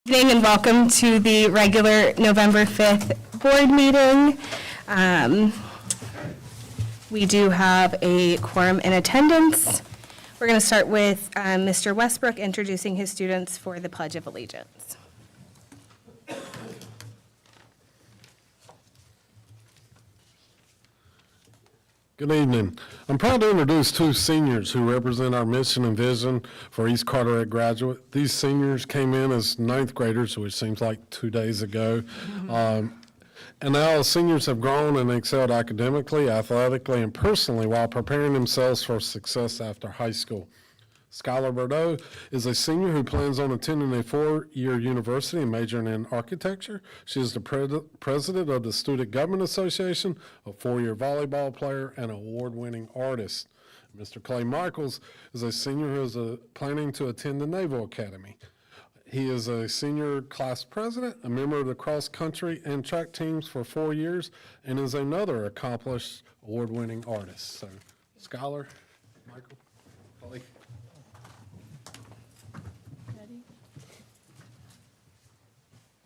Good evening and welcome to the regular November 5th board meeting. We do have a quorum in attendance. We're going to start with Mr. Westbrook introducing his students for the Pledge of Allegiance. Good evening. I'm proud to introduce two seniors who represent our mission and vision for East Carteret graduate. These seniors came in as ninth graders, which seems like 2 days ago. And now seniors have grown and excelled academically, athletically, and personally while preparing themselves for success after high school. Skylar Bordeaux is a senior who plans on attending a 4-year university and majoring in architecture. She is the president of the Student Government Association, a 4-year volleyball player, and an award-winning artist. Mr. Clay Michaels is a senior who is planning to attend the Naval Academy. He is a senior class president, a member of the cross-country and track teams for 4 years, and is another accomplished award-winning artist. So, Skylar, Michael, Holly.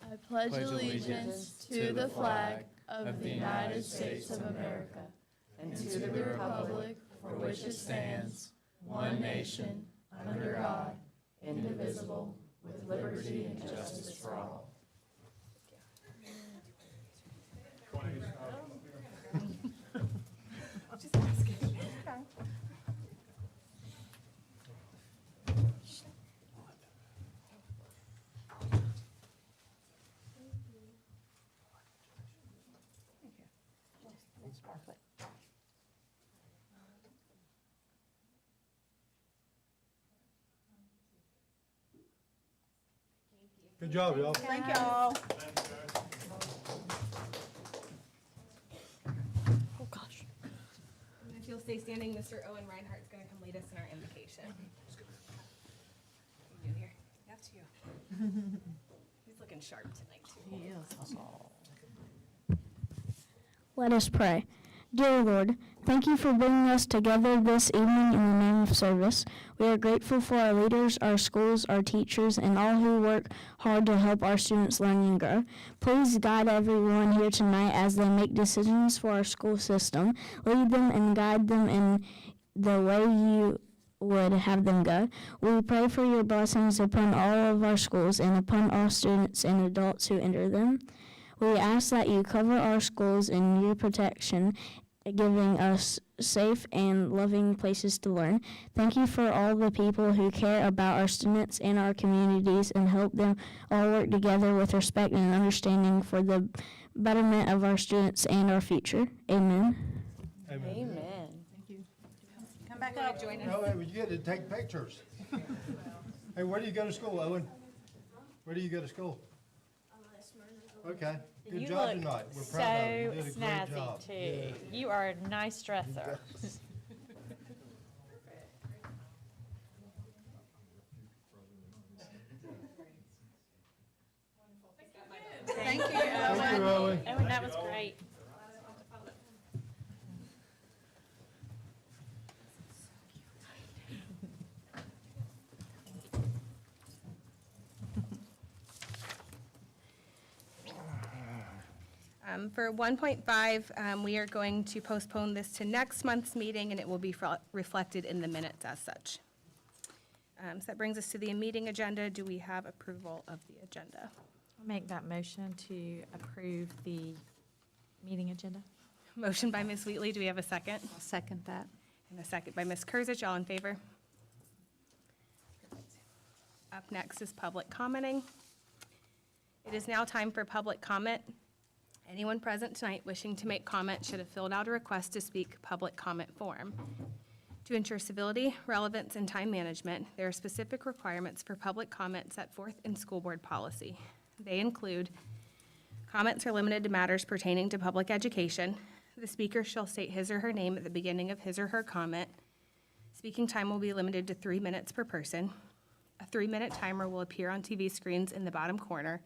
I pledge allegiance to the flag of the United States of America and to the republic for which it stands, one nation, under God, indivisible, with liberty and justice for all. Good job, y'all. Thank y'all. Oh, gosh. If you'll stay standing, Mr. Owen Reinhardt's going to come lead us in our invocation. You here? That's you. He's looking sharp tonight, too. He is. Let us pray. Dear Lord, thank you for bringing us together this evening in the name of service. We are grateful for our leaders, our schools, our teachers, and all who work hard to help our students learn and grow. Please guide everyone here tonight as they make decisions for our school system. Lead them and guide them in the way you would have them go. We pray for your blessings upon all of our schools and upon all students and adults who enter them. We ask that you cover our schools in your protection, giving us safe and loving places to learn. Thank you for all the people who care about our students and our communities and help them all work together with respect and understanding for the betterment of our students and our future. Amen. Amen. Amen. Thank you. Come back up. Join us. No, hey, you get to take pictures. Hey, where do you go to school, Owen? Where do you go to school? Okay. Good job tonight. We're proud of you. You did a great snazzy job. too. Yeah. You are a nice dresser. Thank you. Thank you, Owen. Oh, that was great. For 1.5, we are going to postpone this to next month's meeting, and it will be reflected in the minutes as such. So that brings us to the meeting agenda. Do we have approval of the agenda? I'll make that motion to approve the meeting agenda. Motion by Ms. Wheatley. Do we have a second? I'll second that. And a second by Ms. Kurzich. All in favor? Up next is public commenting. It is now time for public comment. Anyone present tonight wishing to make comment should have filled out a request to speak public comment form. To ensure civility, relevance, and time management, there are specific requirements for public comment set forth in school board policy. They include comments are limited to matters pertaining to public education. The speaker shall state his or her name at the beginning of his or her comment. Speaking time will be limited to 3 minutes per person. A 3-minute timer will appear on TV screens in the bottom corner.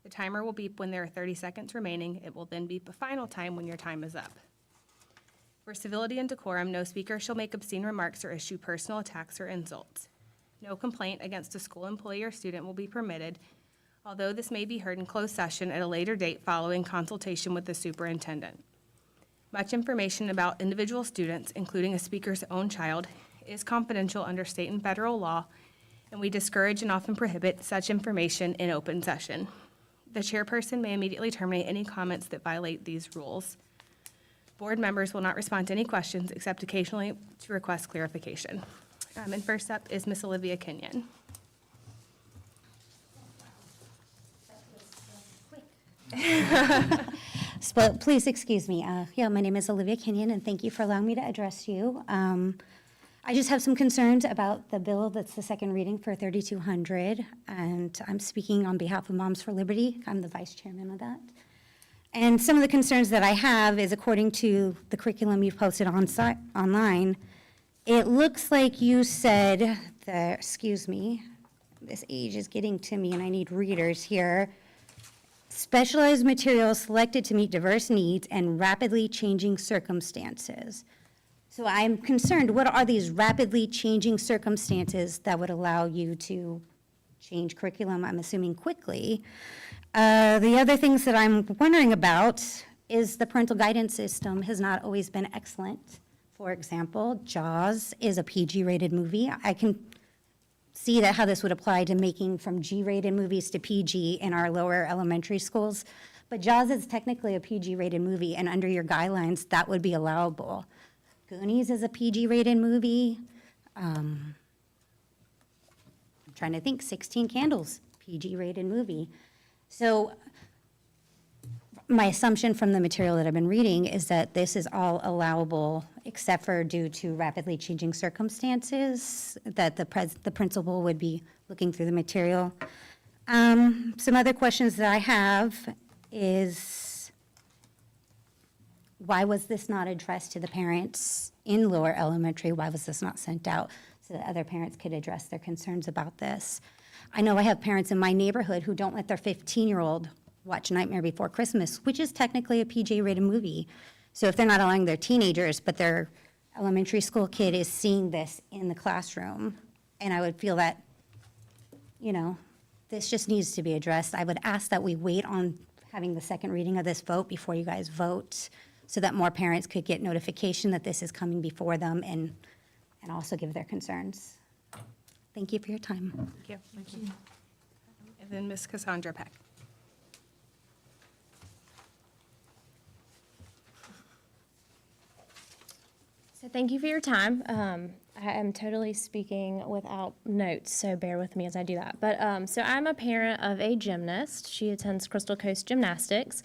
The timer will beep when there are 30 seconds remaining. It will then beep a final time when your time is up. For civility and decorum, no speaker shall make obscene remarks or issue personal attacks or insults. No complaint against a school employee or student will be permitted although this may be heard in closed session at a later date following consultation with the superintendent. Much information about individual students, including a speaker's own child, is confidential under state and federal law, and we discourage and often prohibit such information in open session. The chairperson may immediately terminate any comments that violate these rules. Board members will not respond to any questions except occasionally to request clarification. And first up is Miss Olivia Kenyon. So please excuse me. My name is Olivia Kenyon, and thank you for allowing me to address you. I just have some concerns about the bill that's the second reading for 3200, and I'm speaking on behalf of Moms for Liberty. I'm the vice chairman of that. And some of the concerns that I have is, according to the curriculum you've posted online, it looks like you said that, excuse me, this age is getting to me and I need readers here. Specialized materials selected to meet diverse needs and rapidly changing circumstances. So I'm concerned, what are these rapidly changing circumstances that would allow you to change curriculum, I'm assuming quickly? The other things that I'm wondering about is the parental guidance system has not always been excellent. For example, Jaws is a PG-rated movie. I can see that how this would apply to making from G-rated movies to PG in our lower elementary schools. But Jaws is technically a PG-rated movie, and under your guidelines, that would be allowable. Goonies is a PG-rated movie. I'm trying to think, 16 Candles, PG-rated movie. So my assumption from the material that I've been reading is that this is all allowable except for due to rapidly changing circumstances, that the principal would be looking through the material. Some other questions that I have is, why was this not addressed to the parents in lower elementary? Why was this not sent out so that other parents could address their concerns about this? I know I have parents in my neighborhood who don't let their 15-year-old watch Nightmare Before Christmas, which is technically a PG-rated movie. So if they're not allowing their teenagers, but their elementary school kid is seeing this in the classroom, and I would feel that, this just needs to be addressed. I would ask that we wait on having the second reading of this vote before you guys vote, so that more parents could get notification that this is coming before them and also give their concerns. Thank you for your time. Thank you. Thank you. And then Ms. Cassandra Peck. So thank you for your time. I am totally speaking without notes, so bear with me as I do that. But so I'm a parent of a gymnast. She attends Crystal Coast Gymnastics.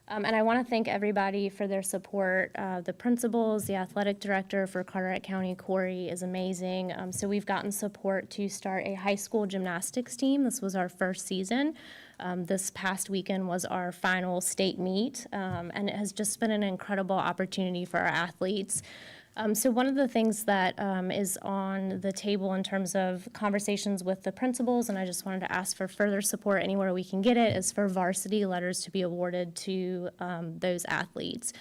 And I want to thank everybody for their support. The principals, the athletic director for Carteret County, Corey, is amazing. So we've gotten support to start a high school gymnastics team. This was our first season. This past weekend was our final state meet, and it has just been an incredible opportunity for our athletes. So one of the things that is on the table in terms of conversations with the principals, and I just wanted to ask for further support anywhere we can get it, is for varsity letters to be awarded to those athletes.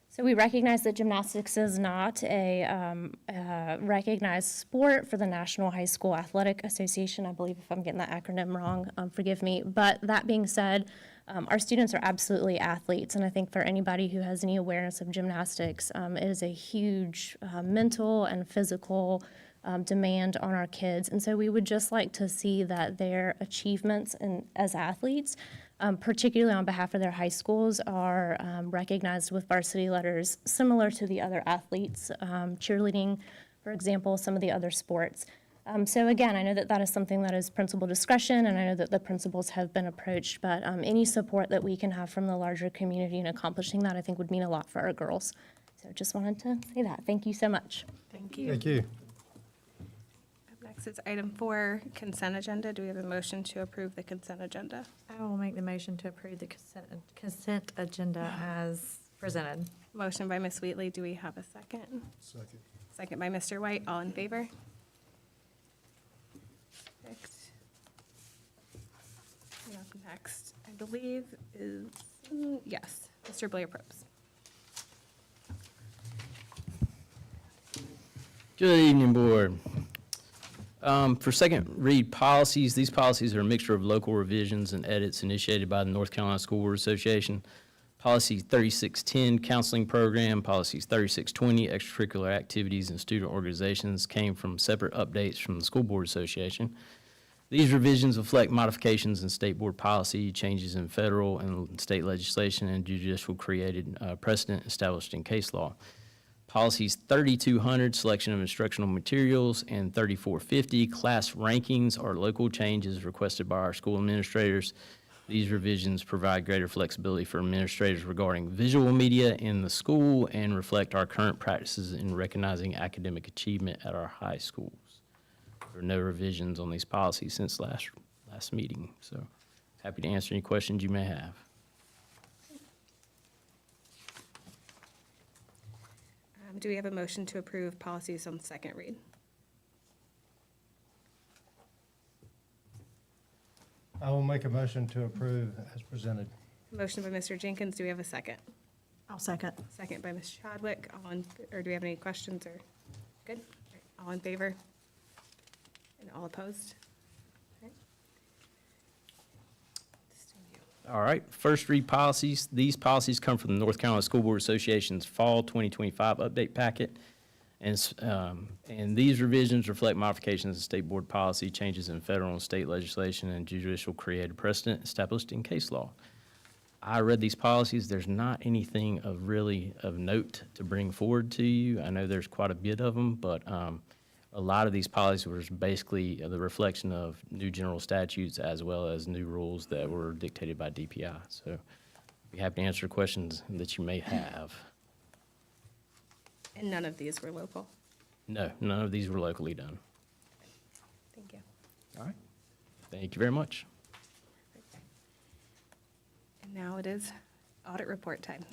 So we recognize that gymnastics is not a recognized sport for the National High School Athletic Association. I believe if I'm getting that acronym wrong, forgive me. But that being said, our students are absolutely athletes, and I think for anybody who has any awareness of gymnastics, it is a huge mental and physical demand on our kids. And so we would just like to see that their achievements as athletes, particularly on behalf of their high schools, are recognized with varsity letters similar to the other athletes, cheerleading, for example, some of the other sports. So again, I know that that is something that is principal discretion, and I know that the principals have been approached, but any support that we can have from the larger community in accomplishing that, I think would mean a lot for our girls. So just wanted to say that. Thank you so much. Thank you. Thank you. Up next is item 4, consent agenda. Do we have a motion to approve the consent agenda? I will make the motion to approve the consent agenda as presented. Motion by Ms. Wheatley. Do we have a second? Second. Second by Mr. White. All in favor? Perfect. And up next, I believe, is, yes, Mr. Blair Probst. Good evening, Board. For second read policies, these policies are a mixture of local revisions and edits initiated by the North Carolina School Board Association. Policy 3610, counseling program, policies 3620, extracurricular activities and student organizations came from separate updates from the School Board Association. These revisions reflect modifications in state board policy, changes in federal and state legislation, and judicial created precedent established in case law. Policies 3200, selection of instructional materials, and 3450, class rankings, are local changes requested by our school administrators. These revisions provide greater flexibility for administrators regarding visual media in the school and reflect our current practices in recognizing academic achievement at our high schools. There are no revisions on these policies since last meeting, so happy to answer any questions you may have. Do we have a motion to approve policies on second read? I will make a motion to approve as presented. Motion by Mr. Jenkins, do we have a second? I'll second. Second by Ms. Chadwick, or do we have any questions, or, good? All in favor? And all opposed? Okay. All right, first read policies. These policies come from the North Carolina School Board Association's Fall 2025 update packet. And these revisions reflect modifications in state board policy, changes in federal and state legislation, and judicial created precedent established in case law. I read these policies. There's not anything of note to bring forward to you. I know there's quite a bit of them, but a lot of these policies were basically the reflection of new general statutes as well as new rules that were dictated by DPI. So I'd be happy to answer questions that you may have. And none of these were local? No, none of these were locally done. Thank you. All right. Thank you very much. And now it is audit report time.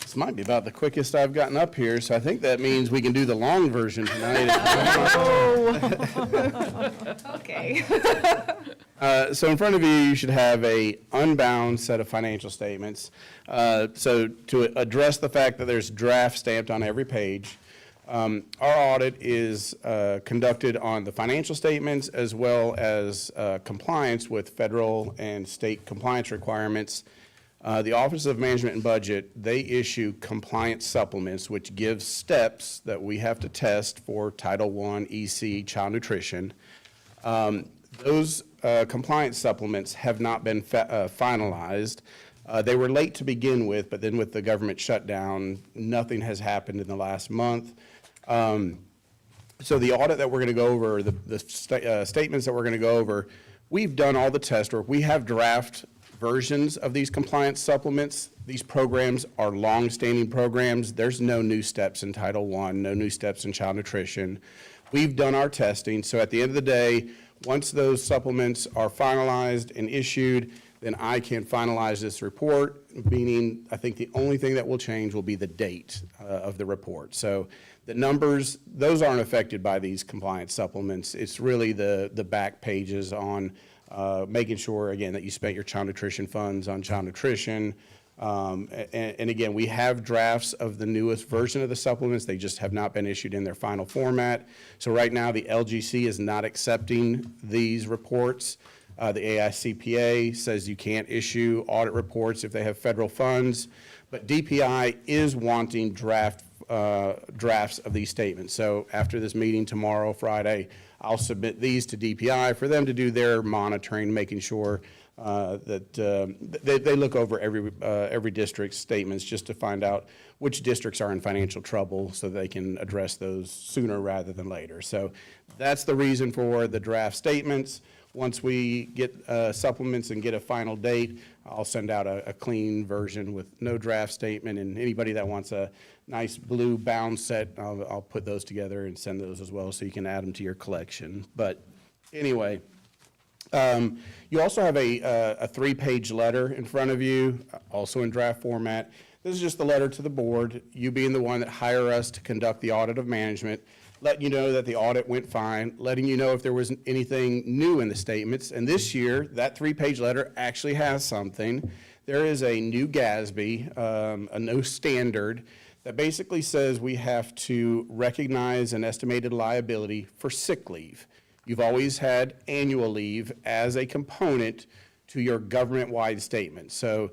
This might be about the quickest I've gotten up here, so I think that means we can do the long version tonight. Okay. So in front of you, you should have a unbound set of financial statements. So to address the fact that there's draft stamped on every page, our audit is conducted on the financial statements as well as compliance with federal and state compliance requirements. The Office of Management and Budget, they issue compliance supplements, which give steps that we have to test for Title I EC child nutrition. Those compliance supplements have not been finalized. They were late to begin with, but then with the government shutdown, nothing has happened in the last month. So the audit that we're going to go over, the statements that we're going to go over, we've done all the test work. We have draft versions of these compliance supplements. These programs are long-standing programs. There's no new steps in Title I, no new steps in child nutrition. We've done our testing, so at the end of the day, once those supplements are finalized and issued, then I can finalize this report, meaning I think the only thing that will change will be the date of the report. So the numbers, those aren't affected by these compliance supplements. It's really the back pages on making sure, again, that you spent your child nutrition funds on child nutrition. And again, we have drafts of the newest version of the supplements. They just have not been issued in their final format. So right now, the LGC is not accepting these reports. The AICPA says you can't issue audit reports if they have federal funds, but DPI is wanting drafts of these statements. So after this meeting tomorrow, Friday, I'll submit these to DPI for them to do their monitoring, making sure that they look over every district's statements just to find out which districts are in financial trouble so they can address those sooner rather than later. So that's the reason for the draft statements. Once we get supplements and get a final date, I'll send out a clean version with no draft statement, and anybody that wants a nice blue bound set, I'll put those together and send those as well so you can add them to your collection. But anyway, you also have a 3-page letter in front of you, also in draft format. This is just the letter to the board, you being the one that hire us to conduct the audit of management, letting you know that the audit went fine, letting you know if there was anything new in the statements. And this year, that 3-page letter actually has something. There is a new GASB, a new standard that basically says we have to recognize an estimated liability for sick leave. You've always had annual leave as a component to your government-wide statement. So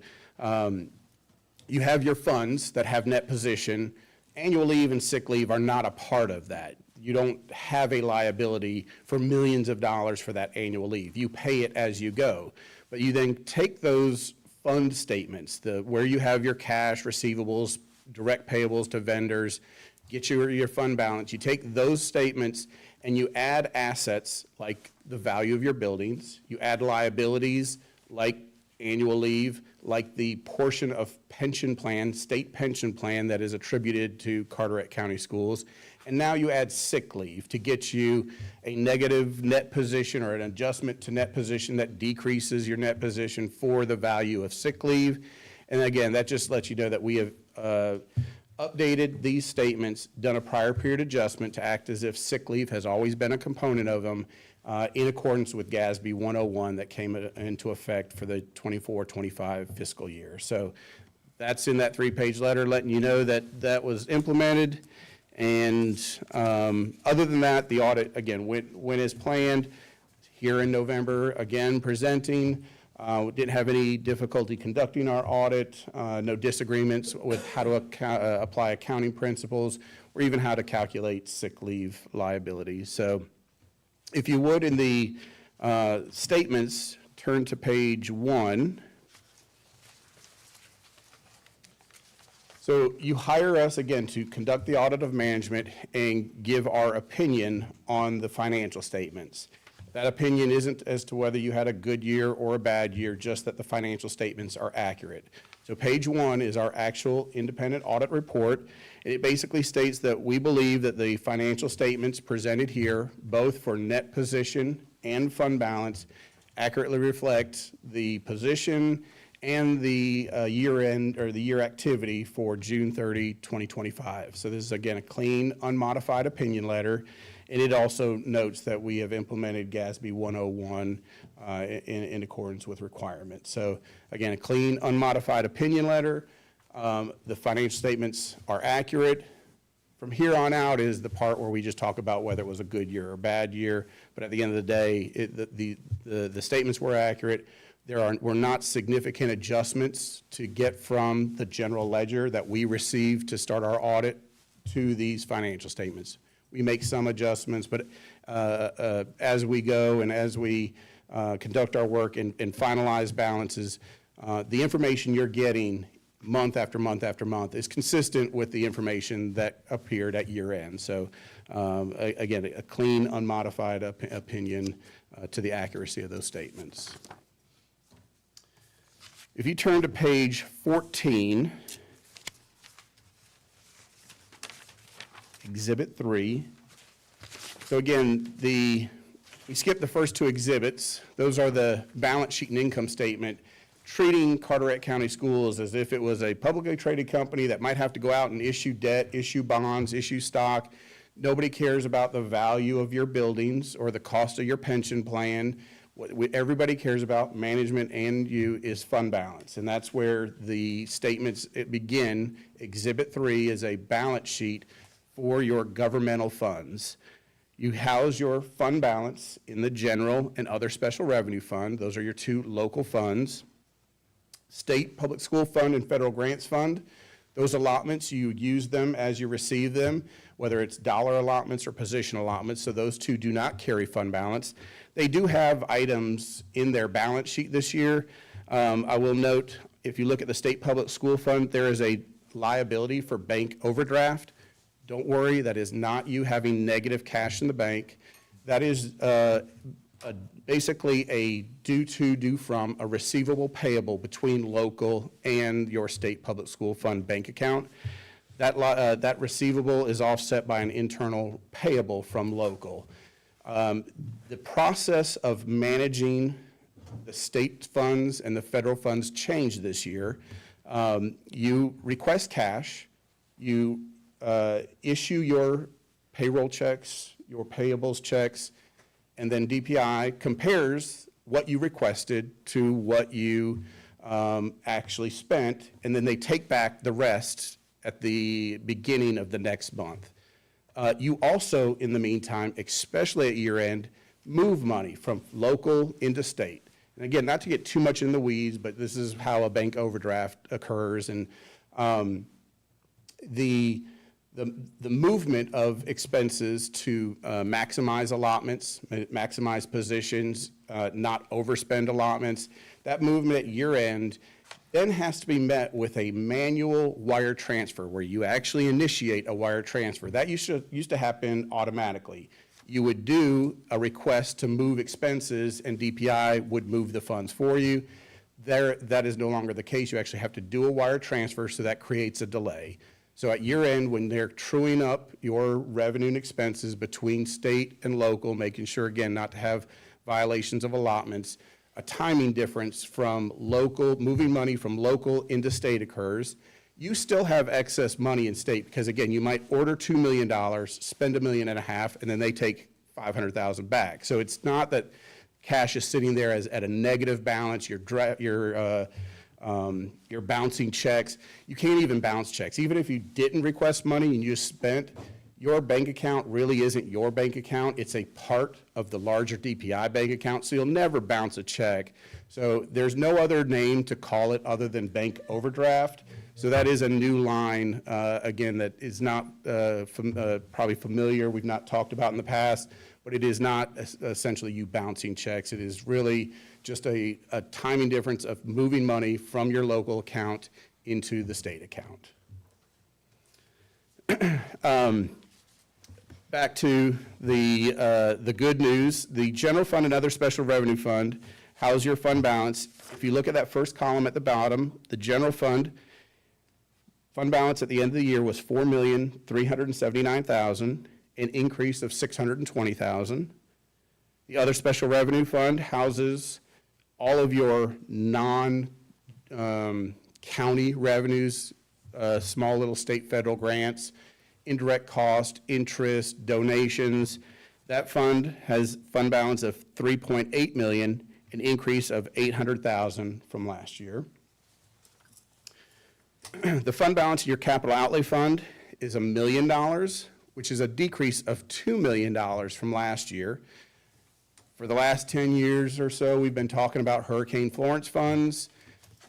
you have your funds that have net position. Annual leave and sick leave are not a part of that. You don't have a liability for millions of dollars for that annual leave. You pay it as you go. But you then take those fund statements, where you have your cash, receivables, direct payables to vendors, get your fund balance. You take those statements and you add assets like the value of your buildings. You add liabilities like annual leave, like the portion of pension plan, state pension plan that is attributed to Carteret County Schools. And now you add sick leave to get you a negative net position or an adjustment to net position that decreases your net position for the value of sick leave. And again, that just lets you know that we have updated these statements, done a prior period adjustment to act as if sick leave has always been a component of them in accordance with GASB 101 that came into effect for the 24-25 fiscal year. So that's in that 3-page letter letting you know that that was implemented. And other than that, the audit, again, went as planned. Here in November, again, presenting. Didn't have any difficulty conducting our audit, no disagreements with how to apply accounting principles, or even how to calculate sick leave liability. So if you would, in the statements, turn to page 1. So you hire us, again, to conduct the audit of management and give our opinion on the financial statements. That opinion isn't as to whether you had a good year or a bad year, just that the financial statements are accurate. So page 1 is our actual independent audit report. And it basically states that we believe that the financial statements presented here, both for net position and fund balance, accurately reflect the position and the year-end or the year activity for June 30, 2025. So this is, again, a clean, unmodified opinion letter. And it also notes that we have implemented GASB 101 in accordance with requirements. So again, a clean, unmodified opinion letter. The financial statements are accurate. From here on out is the part where we just talk about whether it was a good year or a bad year. But at the end of the day, the statements were accurate. Were not significant adjustments to get from the general ledger that we received to start our audit to these financial statements. We make some adjustments, but as we go and as we conduct our work and finalize balances, the information you're getting month after month after month is consistent with the information that appeared at year end. So again, a clean, unmodified opinion to the accuracy of those statements. If you turn to page 14, Exhibit 3. So again, we skipped the first 2 exhibits. Those are the balance sheet and income statement, treating Carteret County Schools as if it was a publicly traded company that might have to go out and issue debt, issue bonds, issue stock. Nobody cares about the value of your buildings or the cost of your pension plan. What everybody cares about, management and you, is fund balance. And that's where the statements begin. Exhibit 3 is a balance sheet for your governmental funds. You house your fund balance in the general and other special revenue fund. Those are your 2 local funds. State public school fund and federal grants fund. Those allotments, you use them as you receive them, whether it's dollar allotments or position allotments, so those 2 do not carry fund balance. They do have items in their balance sheet this year. I will note, if you look at the state public school fund, there is a liability for bank overdraft. Don't worry, that is not you having negative cash in the bank. That is basically a due from a receivable payable between local and your state public school fund bank account. That receivable is offset by an internal payable from local. The process of managing the state funds and the federal funds changed this year. You request cash, you issue your payroll checks, your payables checks, and then DPI compares what you requested to what you actually spent, and then they take back the rest at the beginning of the next month. You also, in the meantime, especially at year end, move money from local into state. And again, not to get too much in the weeds, but this is how a bank overdraft occurs. And the movement of expenses to maximize allotments, maximize positions, not overspend allotments, that movement at year end then has to be met with a manual wire transfer where you actually initiate a wire transfer. That used to happen automatically. You would do a request to move expenses and DPI would move the funds for you. That is no longer the case. You actually have to do a wire transfer, so that creates a delay. So at year end, when they're truing up your revenue and expenses between state and local, making sure, again, not to have violations of allotments, a timing difference from local, moving money from local into state occurs. You still have excess money in state because, again, you might order $2 million, spend $1.5 million, and then they take $500,000 back. So it's not that cash is sitting there at a negative balance. You're bouncing checks. You can't even bounce checks. Even if you didn't request money and you just spent, your bank account really isn't your bank account. It's a part of the larger DPI bank account, so you'll never bounce a check. So there's no other name to call it other than bank overdraft. So that is a new line, again, that is not probably familiar, we've not talked about in the past, but it is not essentially you bouncing checks. It is really just a timing difference of moving money from your local account into the state account. Back to the good news, the general fund and other special revenue fund, how's your fund balance? If you look at that first column at the bottom, the general fund balance at the end of the year was $4,379,000, an increase of $620,000. The other special revenue fund houses all of your non-county revenues, small little state federal grants, indirect cost, interest, donations. That fund has fund balance of $3.8 million, an increase of $800,000 from last year. The fund balance of your capital outlay fund is $1 million, which is a decrease of $2 million from last year. For the last 10 years or so, we've been talking about Hurricane Florence funds.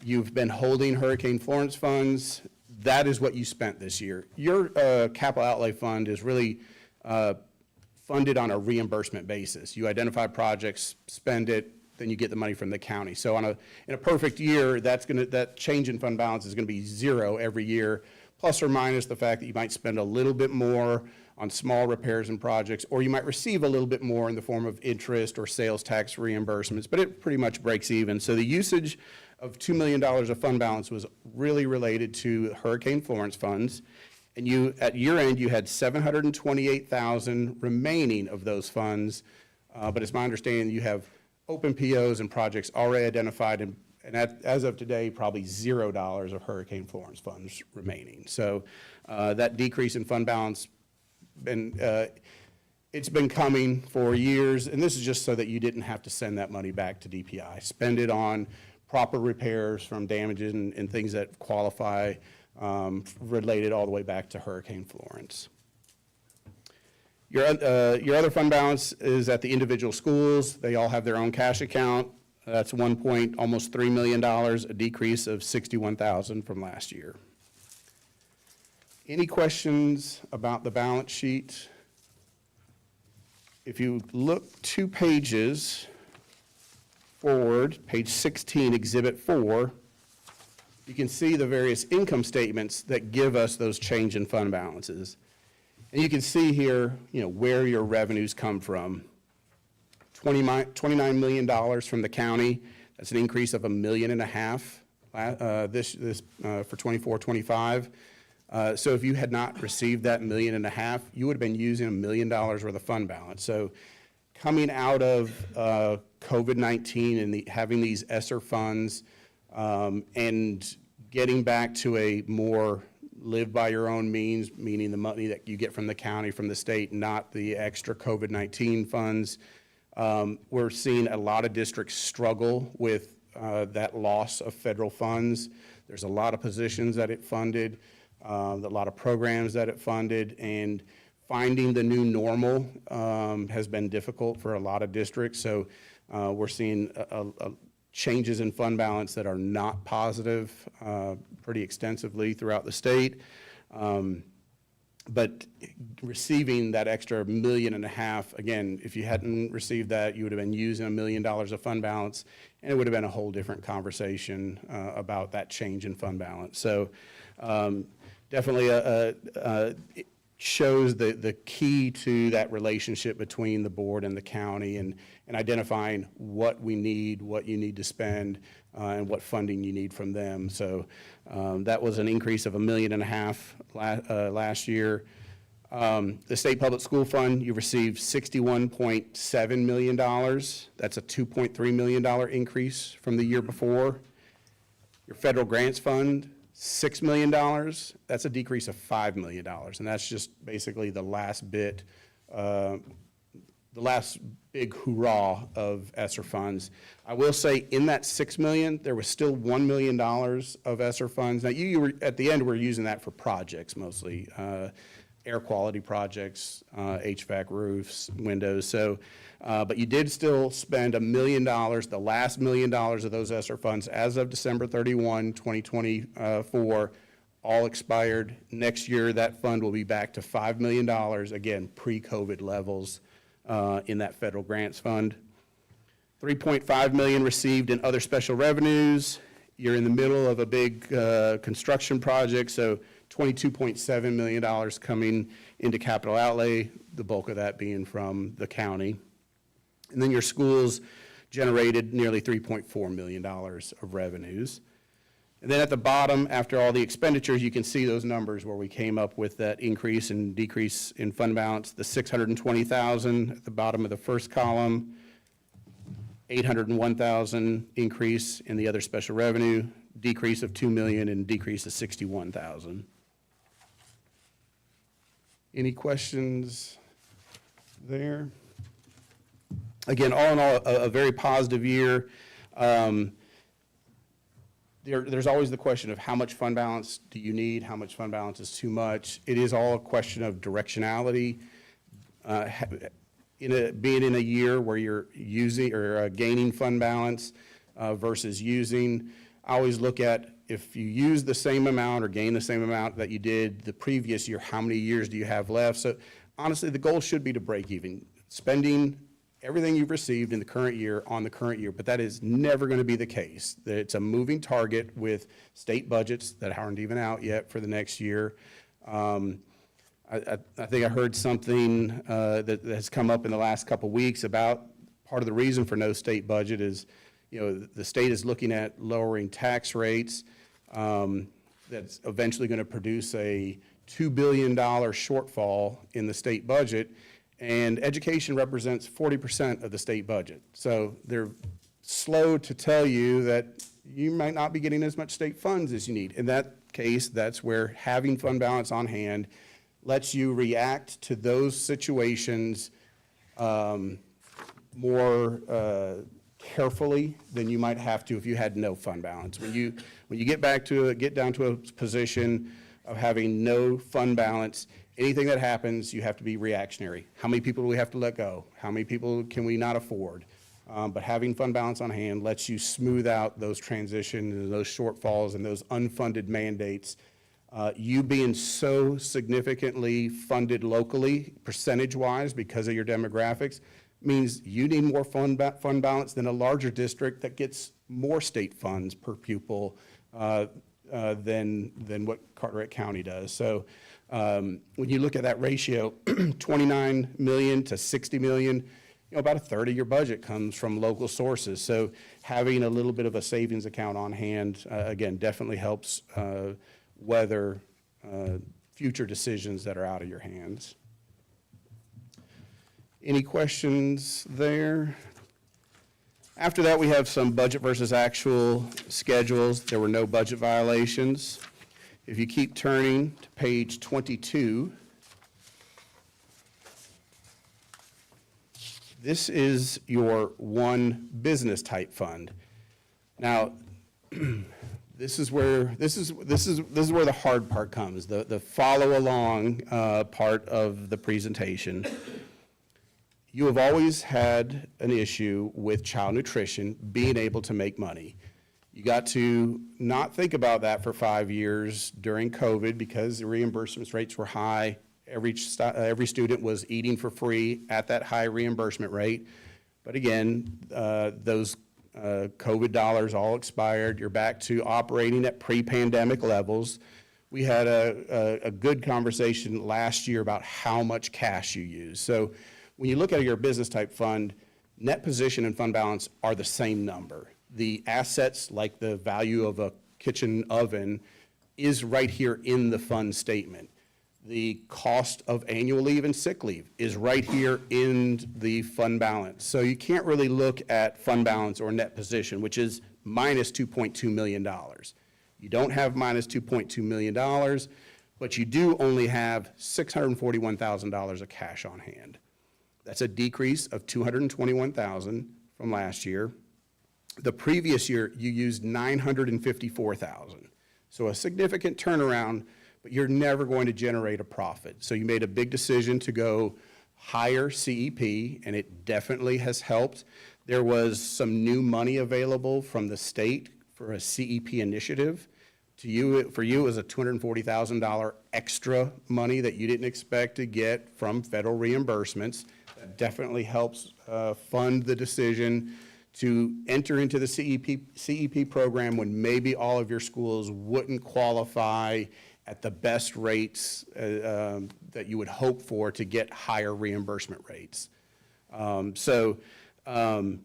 You've been holding Hurricane Florence funds. That is what you spent this year. Your capital outlay fund is really funded on a reimbursement basis. You identify projects, spend it, then you get the money from the county. So in a perfect year, that change in fund balance is going to be zero every year, plus or minus the fact that you might spend a little bit more on small repairs and projects, or you might receive a little bit more in the form of interest or sales tax reimbursements, but it pretty much breaks even. So the usage of $2 million of fund balance was really related to Hurricane Florence funds. And at year end, you had $728,000 remaining of those funds. But it's my understanding you have open POs and projects already identified, and as of today, probably $0 of Hurricane Florence funds remaining. So that decrease in fund balance, it's been coming for years, and this is just so that you didn't have to send that money back to DPI. Spend it on proper repairs from damages and things that qualify, related all the way back to Hurricane Florence. Your other fund balance is at the individual schools. They all have their own cash account. That's almost $3 million, a decrease of $61,000 from last year. Any questions about the balance sheet? If you look 2 pages forward, page 16, Exhibit 4, you can see the various income statements that give us those change in fund balances. And you can see here, where your revenues come from. $29 million from the county. That's an increase of $1.5 million for 24-25. So if you had not received that $1.5 million, you would have been using $1 million worth of fund balance. So coming out of COVID-19 and having these ESSER funds and getting back to a more live by your own means, meaning the money that you get from the county, from the state, not the extra COVID-19 funds. We're seeing a lot of districts struggle with that loss of federal funds. There's a lot of positions that it funded. a lot of programs that it funded, and finding the new normal has been difficult for a lot of districts. So we're seeing changes in fund balance that are not positive pretty extensively throughout the state. But receiving that extra $1.5 million, again, if you hadn't received that, you would have been using $1 million of fund balance, and it would have been a whole different conversation about that change in fund balance. So definitely it shows the key to that relationship between the board and the county, and identifying what we need, what you need to spend, and what funding you need from them. So that was an increase of $1.5 million last year. The State Public School Fund, you received $61.7 million. That's a $2.3 million increase from the year before. Your Federal Grants Fund, $6 million. That's a decrease of $5 million. And that's just basically the last bit, the last big hoorah of ESSER funds. I will say in that $6 million, there was still $1 million of ESSER funds. Now you were, at the end, we're using that for projects mostly, air quality projects, HVAC roofs, windows. So, but you did still spend $1 million, the last $1 million of those ESSER funds as of December 31, 2024, all expired. Next year, that fund will be back to $5 million, again, pre-COVID levels. In that federal grants fund. $3.5 million received in other special revenues. You're in the middle of a big construction project, so $22.7 million coming into capital outlay, the bulk of that being from the county. And then your schools generated nearly $3.4 million of revenues. And then at the bottom, after all the expenditures, you can see those numbers where we came up with that increase and decrease in fund balance. The $620,000 at the bottom of the first column, $801,000 increase in the other special revenue, decrease of $2 million, and decrease of $61,000. Any questions there? Again, all in all, a very positive year. There's always the question of how much fund balance do you need, how much fund balance is too much. It is all a question of directionality. Being in a year where you're using or gaining fund balance versus using, I always look at if you use the same amount or gain the same amount that you did the previous year, how many years do you have left? So honestly, the goal should be to break even. Spending everything you've received in the current year on the current year, but that is never going to be the case. It's a moving target with state budgets that aren't even out yet for the next year. I think I heard something that has come up in the last couple of weeks about part of the reason for no state budget is, you know, the state is looking at lowering tax rates. That's eventually going to produce a $2 billion shortfall in the state budget. And education represents 40% of the state budget. So they're slow to tell you that you might not be getting as much state funds as you need. In that case, that's where having fund balance on hand lets you react to those situations more carefully than you might have to if you had no fund balance. When you get down to a position of having no fund balance, anything that happens, you have to be reactionary. How many people do we have to let go? How many people can we not afford? But having fund balance on hand lets you smooth out those transitions and those shortfalls and those unfunded mandates. You being so significantly funded locally, percentage-wise, because of your demographics, means you need more fund balance than a larger district that gets more state funds per pupil than what Carteret County does. So when you look at that ratio, 29 million to 60 million, you know, about a third of your budget comes from local sources. So having a little bit of a savings account on hand, again, definitely helps weather future decisions that are out of your hands. Any questions there? After that, we have some budget versus actual schedules. There were no budget violations. If you keep turning to page 22, this is your one business type fund. Now, this is where the hard part comes, the follow along part of the presentation. You have always had an issue with child nutrition being able to make money. You got to not think about that for 5 years during COVID because the reimbursement rates were high. Every student was eating for free at that high reimbursement rate. But again, those COVID dollars all expired. You're back to operating at pre-pandemic levels. We had a good conversation last year about how much cash you use. So when you look at your business type fund, net position and fund balance are the same number. The assets, like the value of a kitchen oven, is right here in the fund statement. The cost of annual leave and sick leave is right here in the fund balance. So you can't really look at fund balance or net position, which is minus $2.2 million. You don't have minus $2.2 million, but you do only have $641,000 of cash on hand. That's a decrease of $221,000 from last year. The previous year, you used $954,000. So a significant turnaround, but you're never going to generate a profit. So you made a big decision to go higher CEP, and it definitely has helped. There was some new money available from the state for a CEP initiative. For you, it was a $240,000 extra money that you didn't expect to get from federal reimbursements. That definitely helps fund the decision to enter into the CEP program when maybe all of your schools wouldn't qualify at the best rates that you would hope for to get higher reimbursement rates. So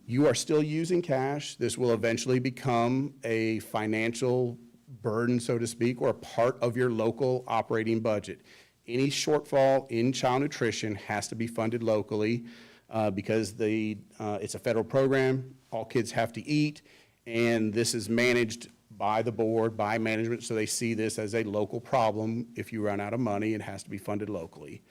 you are still using cash. This will eventually become a financial burden, so to speak, or a part of your local operating budget. Any shortfall in child nutrition has to be funded locally because it's a federal program. All kids have to eat, and this is managed by the board, by management, so they see this as a local problem. If you run out of money, it has to be funded locally.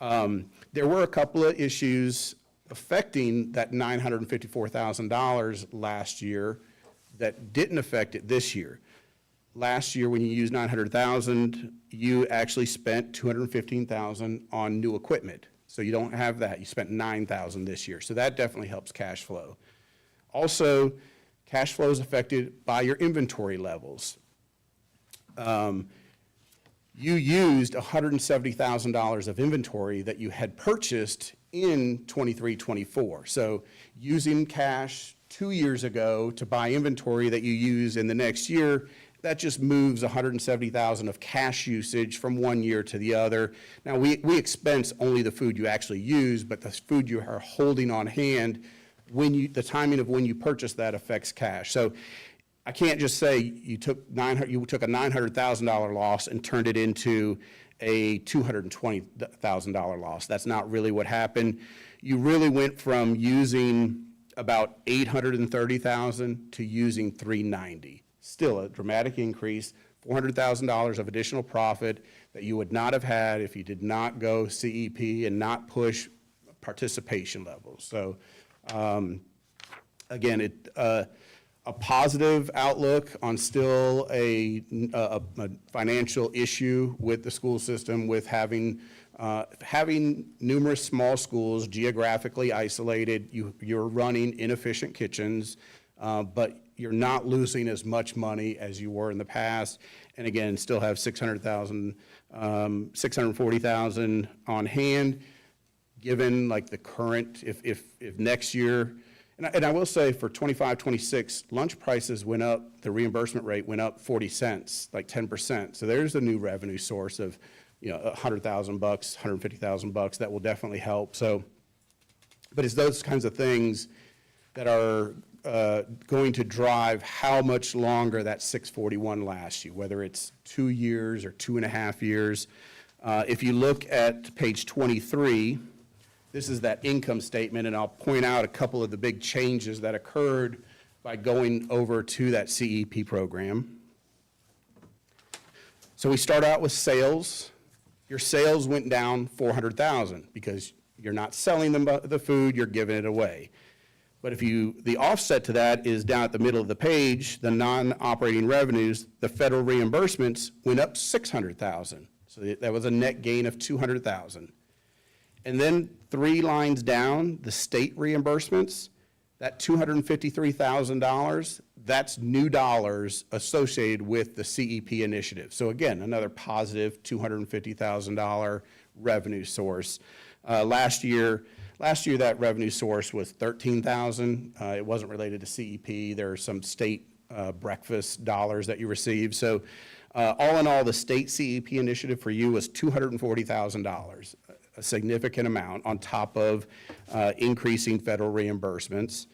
There were a couple of issues affecting that $954,000 last year that didn't affect it this year. Last year, when you used $900,000, you actually spent $215,000 on new equipment. So you don't have that. You spent $9,000 this year. So that definitely helps cash flow. Also, cash flow is affected by your inventory levels. You used $170,000 of inventory that you had purchased in 23-24. So using cash 2 years ago to buy inventory that you use in the next year, that just moves $170,000 of cash usage from one year to the other. Now, we expense only the food you actually use, but the food you are holding on hand, the timing of when you purchase that affects cash. So I can't just say you took a $900,000 loss and turned it into a $220,000 loss. That's not really what happened. You really went from using about $830,000 to using $390,000. Still a dramatic increase, $400,000 of additional profit that you would not have had if you did not go CEP and not push participation levels. So again, a positive outlook on still a financial issue with the school system, with having numerous small schools geographically isolated. You're running inefficient kitchens, but you're not losing as much money as you were in the past. And again, still have $640,000 on hand, given like the current, if next year, and I will say for 25-26, lunch prices went up, the reimbursement rate went up 40 cents, like 10%. So there's a new revenue source of, $100,000, $150,000 that will definitely help. So, but it's those kinds of things that are going to drive how much longer that 641 lasts you, whether it's 2 years or 2.5 years. If you look at page 23, this is that income statement, and I'll point out a couple of the big changes that occurred by going over to that CEP program. So we start out with sales. Your sales went down $400,000 because you're not selling the food, you're giving it away. But the offset to that is down at the middle of the page, the non-operating revenues, the federal reimbursements went up 600,000. So that was a net gain of 200,000. And then 3 lines down, the state reimbursements, that $253,000, that's new dollars associated with the CEP initiative. So again, another positive $250,000 revenue source. Last year that revenue source was $13,000. It wasn't related to CEP. There are some state breakfast dollars that you received. So all in all, the state CEP initiative for you was $240,000, a significant amount on top of increasing federal reimbursements.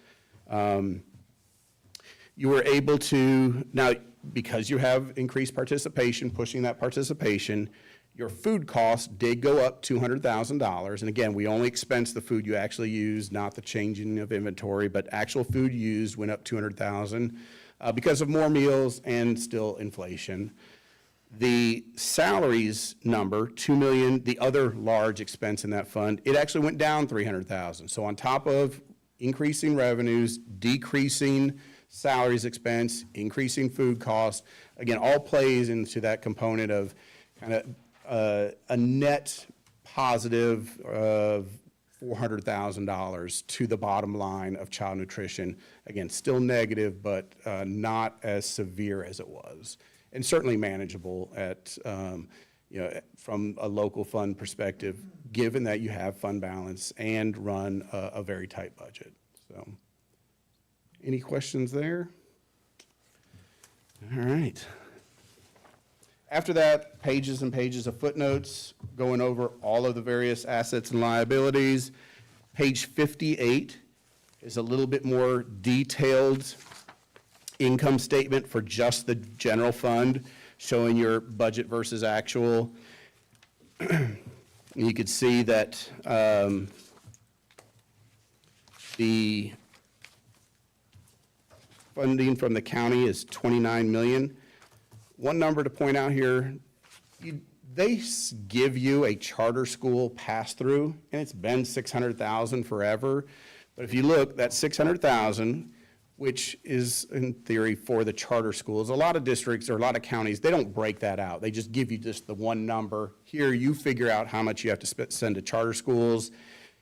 You were able to, now, because you have increased participation, pushing that participation, your food costs did go up $200,000. And again, we only expense the food you actually use, not the changing of inventory, but actual food used went up $200,000 because of more meals and still inflation. The salaries number, $2 million, the other large expense in that fund, it actually went down $300,000. So on top of increasing revenues, decreasing salaries expense, increasing food costs, again, all plays into that component of kind of a net positive of $400,000 to the bottom line of child nutrition. Again, still negative, but not as severe as it was, and certainly manageable at, from a local fund perspective, given that you have fund balance and run a very tight budget. So, any questions there? All right. After that, pages and pages of footnotes going over all of the various assets and liabilities. Page 58 is a little bit more detailed income statement for just the general fund, showing your budget versus actual. You could see that the funding from the county is $29 million. One number to point out here, they give you a charter school pass-through, and it's been $600,000 forever. But if you look, that $600,000, which is in theory for the charter schools, a lot of districts or a lot of counties, they don't break that out. They just give you just the one number. Here, you figure out how much you have to send to charter schools.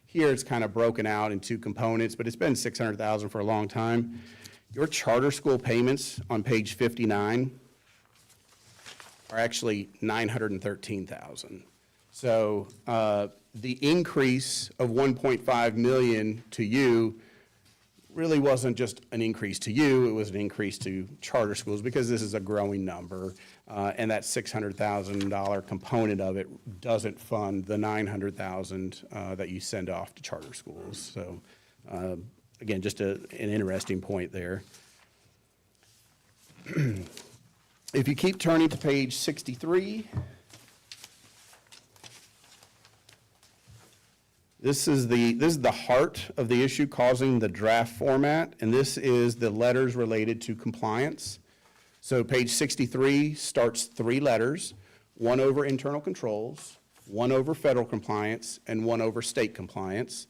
Here, it's kind of broken out in 2 components, but it's been $600,000 for a long time. Your charter school payments on page 59 are actually $913,000. So the increase of $1.5 million to you really wasn't just an increase to you, it was an increase to charter schools because this is a growing number, and that $600,000 component of it doesn't fund the $900,000 that you send off to charter schools. So again, just an interesting point there. If you keep turning to page 63, this is the heart of the issue causing the draft format, and this is the letters related to compliance. So page 63 starts 3 letters, one over internal controls, one over federal compliance, and one over state compliance.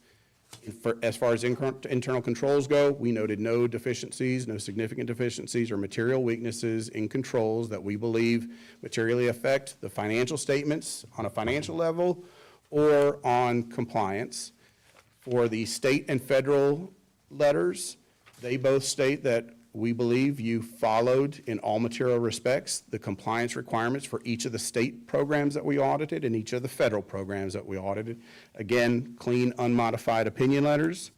As far as internal controls go, we noted no deficiencies, no significant deficiencies or material weaknesses in controls that we believe materially affect the financial statements on a financial level or on compliance. For the state and federal letters, they both state that we believe you followed in all material respects the compliance requirements for each of the state programs that we audited and each of the federal programs that we audited. Again, clean, unmodified opinion letters.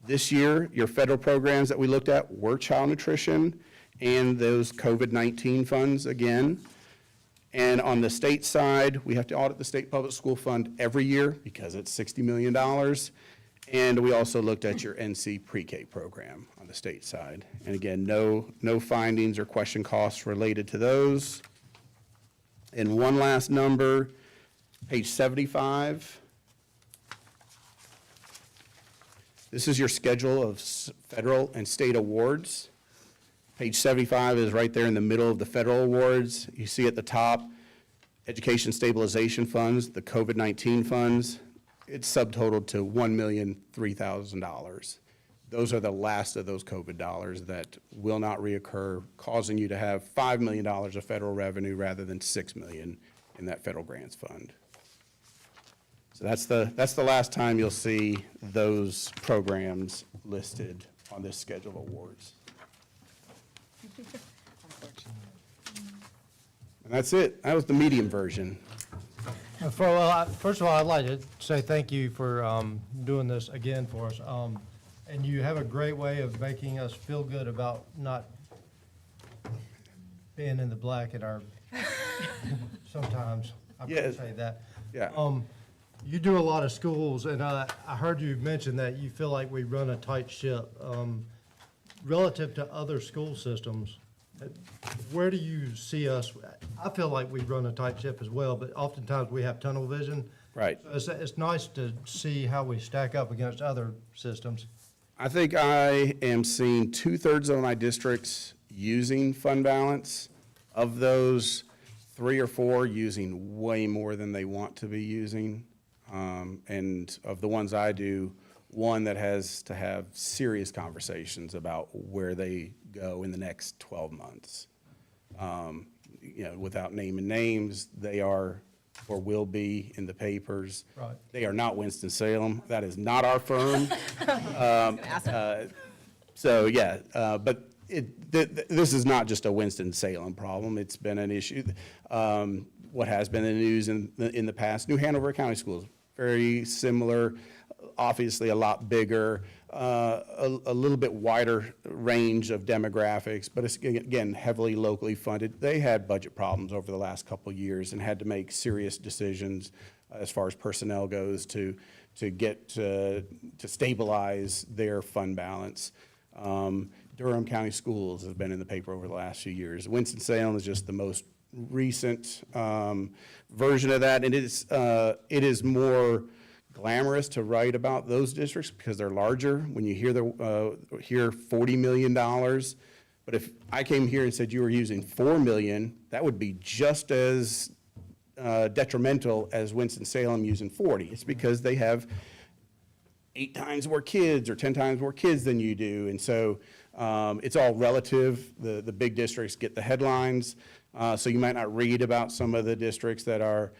This year, your federal programs that we looked at were child nutrition and those COVID-19 funds again. And on the state side, we have to audit the state public school fund every year because it's $60 million. And we also looked at your NC pre-K program on the state side. And again, no findings or question costs related to those. And one last number, page 75. This is your schedule of federal and state awards. Page 75 is right there in the middle of the federal awards. You see at the top, education stabilization funds, the COVID-19 funds. It's subtotaled to $1,003,000. those are the last of those COVID dollars that will not reoccur, causing you to have $5 million of federal revenue rather than $6 million in that federal grants fund. So that's the last time you'll see those programs listed on this schedule of awards. And that's it. That was the medium version. First of all, I'd like to say thank you for doing this again for us. And you have a great way of making us feel good about not being in the black at our, sometimes. I Yeah. can say that. Yeah. You do a lot of schools, and I heard you mention that you feel like we run a tight ship. Relative to other school systems, where do you see us? I feel like we run a tight ship as well, but oftentimes we have tunnel vision. Right. So it's nice to see how we stack up against other systems. I think I am seeing 2/3 of my districts using fund balance. Of those, 3 or 4 using way more than they want to be using. And of the ones I do, one that has to have serious conversations about where they go in the next 12 months. Without naming names, they are or will be in the papers. Right. They are not Winston-Salem. That is not our firm. But this is not just a Winston-Salem problem. It's been an issue. What has been in the news in the past, New Hanover County Schools, very similar, obviously a lot bigger, a little bit wider range of demographics, but it's, again, heavily locally funded. They had budget problems over the last couple of years and had to make serious decisions as far as personnel goes to stabilize their fund balance. Durham County Schools has been in the paper over the last few years. Winston-Salem is just the most recent version of that, and it is more glamorous to write about those districts because they're larger. When you hear $40 million, but if I came here and said you were using $4 million, that would be just as detrimental as Winston-Salem using 40. It's because they have 8 times more kids or 10 times more kids than you do, and so it's all relative. The big districts get the headlines, so you might not read about some of the districts that are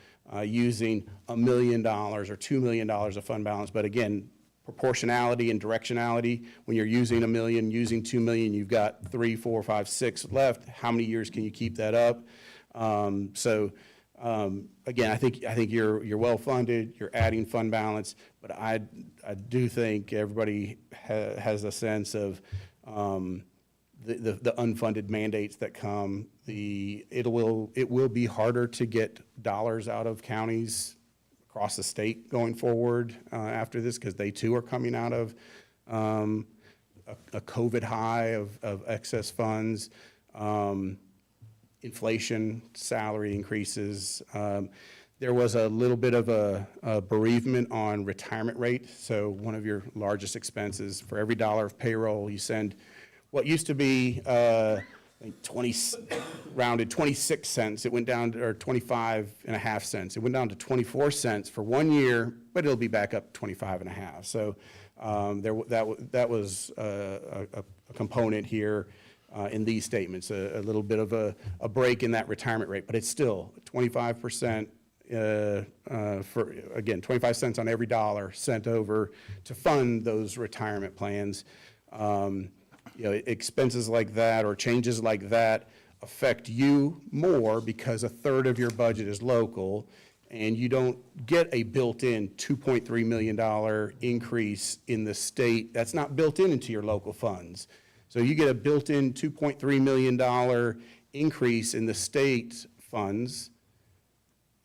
using $1 million or $2 million of fund balance. But again, proportionality and directionality, when you're using $1 million, using $2 million, you've got 3, 4, 5, 6 left. How many years can you keep that up? Again, I think you're well-funded, you're adding fund balance, but I do think everybody has a sense of the unfunded mandates that come. It will be harder to get dollars out of counties across the state going forward after this, because they too are coming out of a COVID high of excess funds, inflation, salary increases. There was a little bit of a bereavement on retirement rate. So one of your largest expenses, for every dollar of payroll, you send what used to be rounded 26 cents. It went down to, or 25.5 cents. It went down to 24 cents for 1 year, but it'll be back up 25.5. So that was a component here in these statements, a little bit of a break in that retirement rate, but it's still 25%. For, again, 25 cents on every dollar sent over to fund those retirement plans. Expenses like that or changes like that affect you more because 1/3 of your budget is local, and you don't get a built-in $2.3 million increase in the state. That's not built into your local funds. So you get a built-in $2.3 million increase in the state funds.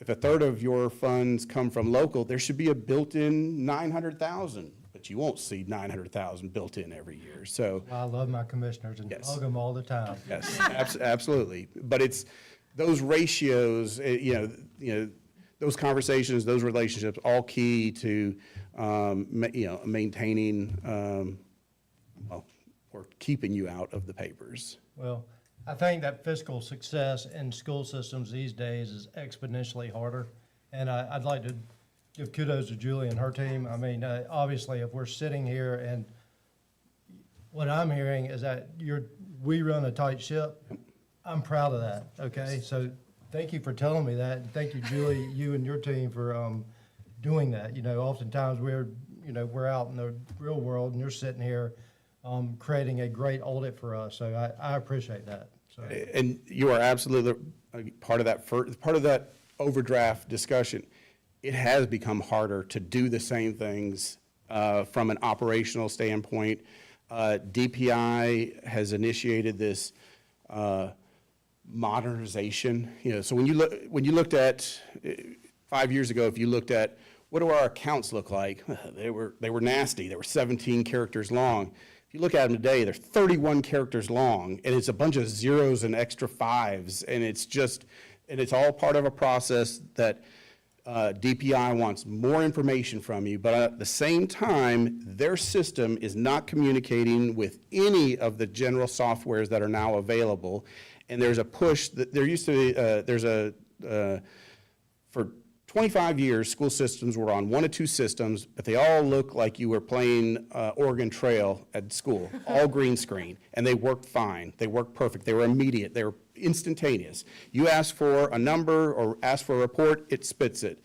If 1/3 of your funds come from local, there should be a built-in $900,000, but you won't see $900,000 built in every year. So I love my commissioners and Yes. hug them all the time. yes, absolutely. But it's those ratios, those conversations, those relationships, all key to maintaining or keeping you out of the papers. Well, I think that fiscal success in school systems these days is exponentially harder. And I'd like to give kudos to Julie and her team. I mean, obviously, if we're sitting here and what I'm hearing is that we run a tight ship. I'm proud of that, okay? So thank you for telling me that, and thank you, Julie, you and your team for doing that. You know, oftentimes we're out in the real world, and you're sitting here creating a great audit for us, so I appreciate that. So. And you are absolutely part of that overdraft discussion. It has become harder to do the same things from an operational standpoint. DPI has initiated this modernization. You know, so when you looked at 5 years ago, if you looked at what do our accounts look like, they were nasty. They were 17 characters long. If you look at them today, they're 31 characters long, and it's a bunch of zeros and extra fives, and it's all part of a process that DPI wants more information from you, but at the same time, their system is not communicating with any of the general softwares that are now available. And there's a push that there used to be, for 25 years, school systems were on 1 or 2 systems, but they all look like you were playing Oregon Trail at school, all green screen, and they worked fine. They worked perfect. They were immediate. They were instantaneous. You ask for a number or ask for a report, it spits it.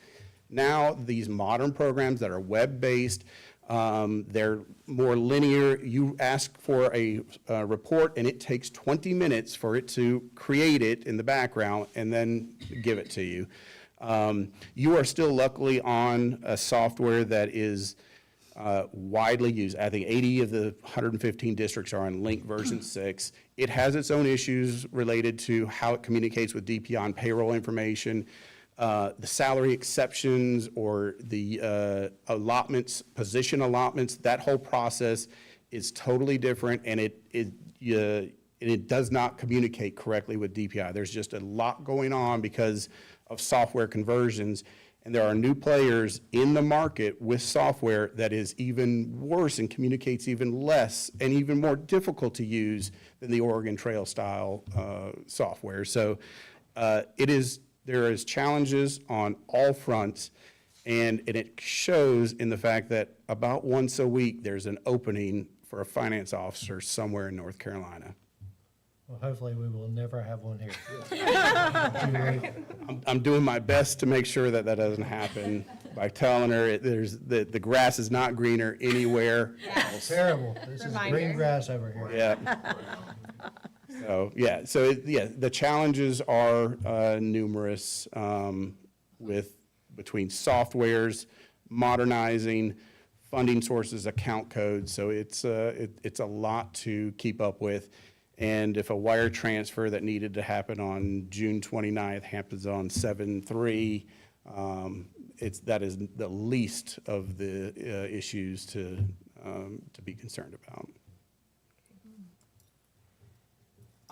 Now, these modern programs that are web-based, they're more linear. You ask for a report, and it takes 20 minutes for it to create it in the background and then give it to you. You are still luckily on a software that is widely used. I think 80 of the 115 districts are on Link version 6. It has its own issues related to how it communicates with DPI on payroll information. The salary exceptions or the allotments, position allotments, that whole process is totally different, and it does not communicate correctly with DPI. There's just a lot going on because of software conversions, and there are new players in the market with software that is even worse and communicates even less and even more difficult to use than the Oregon Trail style software. So there is challenges on all fronts, and it shows in the fact that about once a week there's an opening for a finance officer somewhere in North Carolina. Well, hopefully we will never have one here. I'm doing my best to make sure that doesn't happen by telling her the grass is not greener anywhere else. Terrible. This is green grass over here. Yeah. So the challenges are numerous between softwares, modernizing, funding sources, account codes. So it's a lot to keep up with. And if a wire transfer that needed to happen on June 29th happens on 7/3, that is the least of the issues to be concerned about.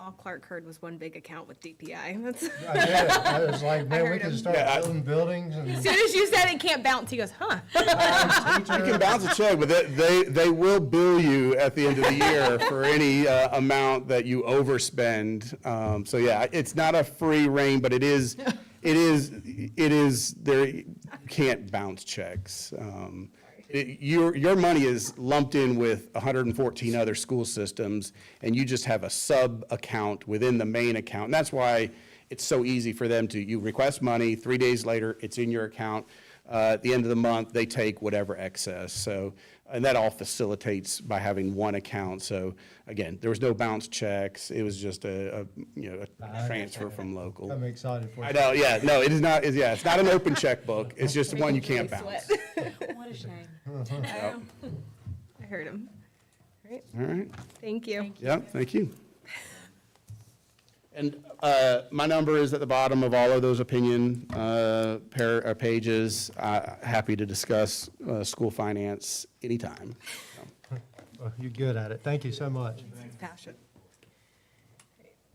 All Clark heard was one big account with DPI. I did it. I was like, man, we heard can him. start building buildings and. As soon as you said it can't bounce, he goes, huh? You can bounce a check, but they will bill you at the end of the year for any amount that you overspend. So yeah, it's not a free rein, but it is there. You can't bounce checks. Your money is lumped in with 114 other school systems, and you just have a sub-account within the main account. And that's why it's so easy for them you request money, 3 days later, it's in your account. At the end of the month, they take whatever excess. So, and that all facilitates by having one account. So again, there was no bounce checks. It was just a transfer from local. I'm excited for you. I know, yeah, no, it is not, it's not an open checkbook. It's just one you can't bounce. What a shame. I heard him. All right, All right, thank you. yeah, thank you. And my number is at the bottom of all of those opinion pages. Happy to discuss school finance anytime. Well, you're good at it. Thank you so much. Passion.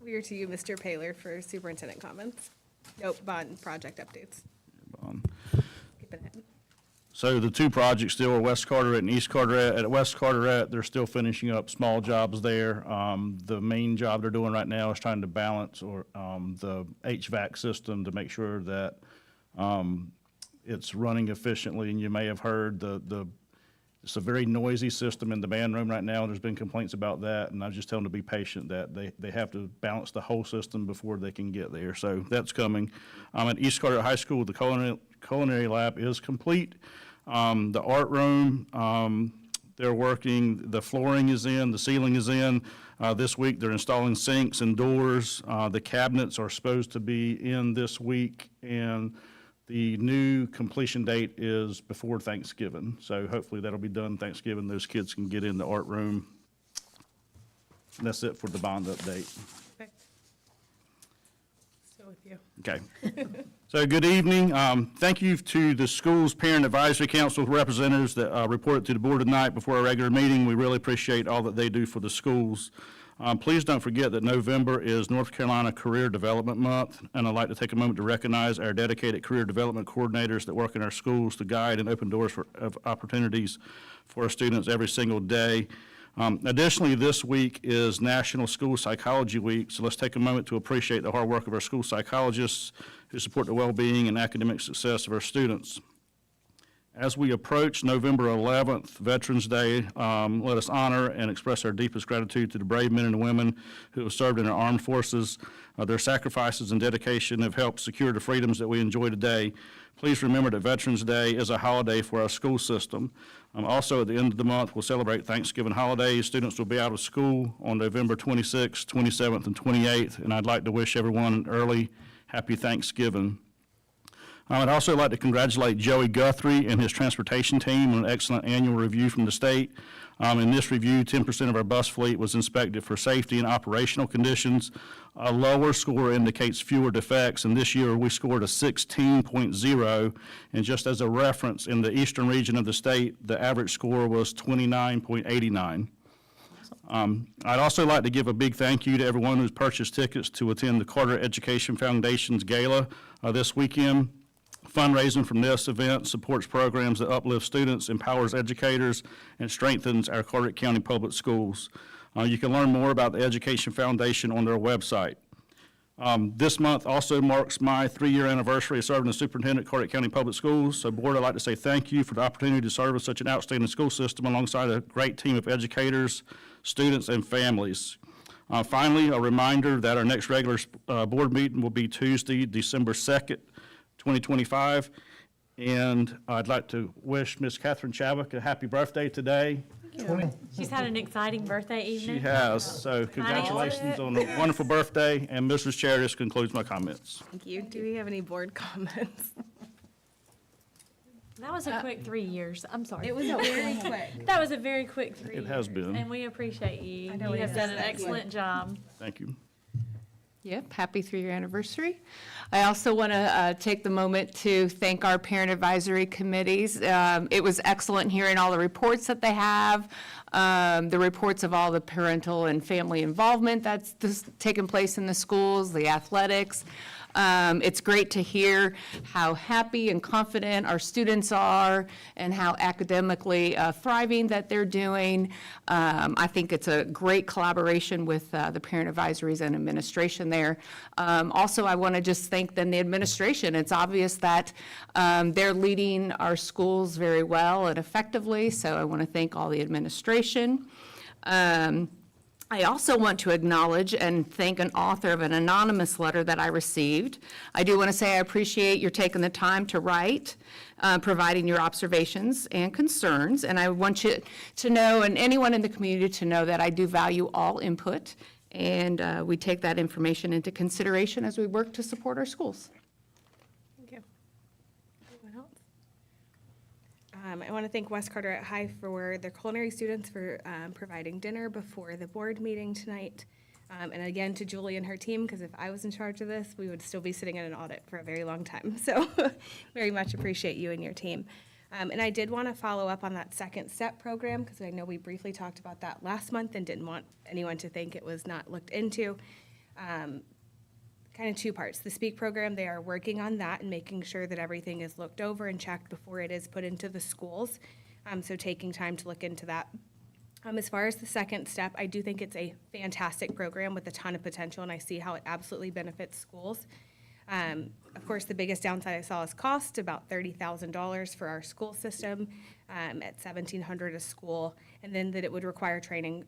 We are to you, Mr. Paler, for superintendent comments. Nope, bond project updates. Skipping ahead. So the two projects still are West Carteret and East Carteret. At West Carteret, they're still finishing up small jobs there. The main job they're doing right now is trying to balance the HVAC system to make sure that it's running efficiently. And you may have heard the It's a very noisy system in the band room right now, and there's been complaints about that, and I just tell them to be patient, that they have to balance the whole system before they can get there. So that's coming. At East Carteret High School, the culinary lab is complete. The art room, they're working, the flooring is in, the ceiling is in. This week, they're installing sinks and doors. The cabinets are supposed to be in this week, and the new completion date is before Thanksgiving. So hopefully that'll be done Thanksgiving. Those kids can get in the art room. And that's it for the bond update. Perfect. Still with you. Okay. So good evening. Thank you to the school's Parent Advisory Council representatives that reported to the board tonight before our regular meeting. We really appreciate all that they do for the schools. Please don't forget that November is North Carolina Career Development Month, and I'd like to take a moment to recognize our dedicated career development coordinators that work in our schools to guide and open doors of opportunities for our students every single day. Additionally, this week is National School Psychology Week, so let's take a moment to appreciate the hard work of our school psychologists who support the well-being and academic success of our students. As we approach November 11th, Veterans Day, let us honor and express our deepest gratitude to the brave men and women who have served in our armed forces. Their sacrifices and dedication have helped secure the freedoms that we enjoy today. Please remember that Veterans Day is a holiday for our school system. Also, at the end of the month, we'll celebrate Thanksgiving holidays. Students will be out of school on November 26th, 27th, and 28th, and I'd like to wish everyone an early happy Thanksgiving. I'd also like to congratulate Joey Guthrie and his transportation team on an excellent annual review from the state. In this review, 10% of our bus fleet was inspected for safety and operational conditions. A lower score indicates fewer defects, and this year we scored a 16.0. And just as a reference, in the eastern region of the state, the average score was 29.89. I'd also like to give a big thank you to everyone who's purchased tickets to attend the Carteret Education Foundation's gala this weekend. Fundraising from this event supports programs that uplift students, empowers educators, and strengthens our Carteret County Public Schools. You can learn more about the Education Foundation on their website. This month also marks my 3-year anniversary of serving as superintendent at Carteret County Public Schools. So, Board, I'd like to say thank you for the opportunity to serve with such an outstanding school system alongside a great team of educators, students, and families. Finally, a reminder that our next regular board meeting will be Tuesday, December 2nd, 2025. And I'd like to wish Ms. Catherine Chadwick a happy birthday today. She's had an exciting birthday evening. She has, so congratulations on a wonderful birthday. And Mrs. Chair, this concludes my comments. Thank you. Do we have any board comments? That was a quick 3 years. I'm sorry. It was very quick. That was a very quick 3 years. It has been. And we appreciate you. I know You it have has. done an Thank you. excellent job. Thank you. Yep, happy 3-year anniversary. I also want to take the moment to thank our parent advisory committees. It was excellent hearing all the reports that they have, the reports of all the parental and family involvement that's taken place in the schools, the athletics. It's great to hear how happy and confident our students are and how academically thriving that they're doing. I think it's a great collaboration with the parent advisories and administration there. Also, I want to just thank the administration. It's obvious that they're leading our schools very well and effectively, so I want to thank all the administration. I also want to acknowledge and thank an author of an anonymous letter that I received. I do want to say I appreciate your taking the time to write, providing your observations and concerns, and I want you to know, and anyone in the community to know, that I do value all input, and we take that information into consideration as we work to support our schools. Thank you. Anyone else? I want to thank West Carteret High for their culinary students for providing dinner before the board meeting tonight. And again, to Julie and her team, because if I was in charge of this, we would still be sitting in an audit for a very long time. So very much appreciate you and your team. And I did want to follow up on that second step program, because I know we briefly talked about that last month and didn't want anyone to think it was not looked into. Kind of two parts. The SPEAK program, they are working on that and making sure that everything is looked over and checked before it is put into the schools. So taking time to look into that. As far as the second step, I do think it's a fantastic program with a ton of potential, and I see how it absolutely benefits schools. Of course, the biggest downside I saw is cost, about $30,000 for our school system, at $1,700 a school, and then that it would require training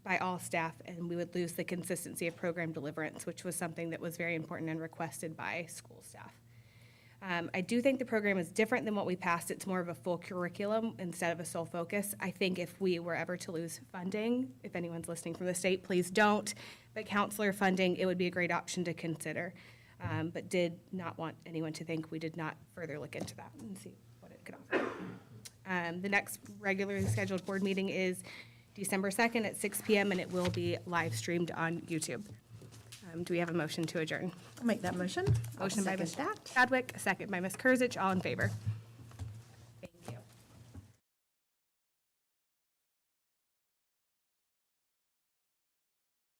by all staff, and we would lose the consistency of program deliverance, which was something that was very important and requested by school staff. I do think the program is different than what we passed. It's more of a full curriculum instead of a sole focus. I think if we were ever to lose funding, if anyone's listening from the state, please don't, but counselor funding, it would be a great option to consider. But did not want anyone to think we did not further look into that and see what it could offer. The next regularly scheduled board meeting is December 2nd at 6 p.m. and it will be live streamed on YouTube. Do we have a motion to adjourn? I'll make that motion. Motion by Ms. Chadwick, a second by Ms. Kurzich, all in favor.